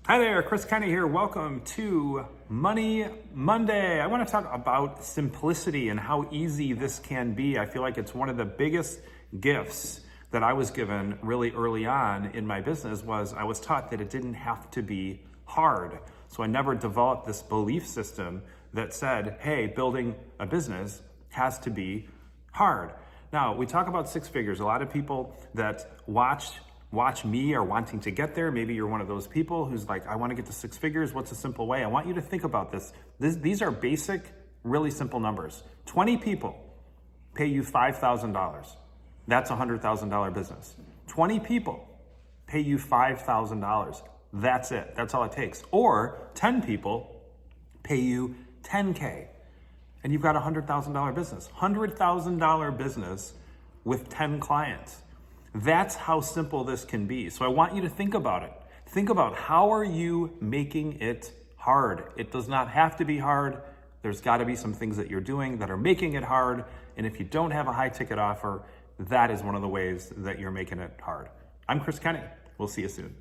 Hi there, Chris Kenny here. Welcome to Money Monday. I want to talk about simplicity and how easy this can be. I feel like it's one of the biggest gifts that I was given really early on in my business. Was I was taught that it didn't have to be hard. So I never developed this belief system that said, hey, building a business has to be hard. Now, we talk about six figures. A lot of people that watch me are wanting to get there. Maybe you're one of those people who's like, I want to get to six figures. What's a simple way? I want you to think about this. These are basic, really simple numbers. 20 people pay you $5,000. That's a $100,000 business. 20 people pay you $5,000. That's it. That's all it takes. Or 10 people pay you $10K and you've got a $100,000 business. $100,000 business with 10 clients. That's how simple this can be. So I want you to think about it. Think about, how are you making it hard? It does not have to be hard. There's got to be some things that you're doing that are making it hard. And if you don't have a high ticket offer, that is one of the ways that you're making it hard. I'm Chris Kenny. We'll see you soon.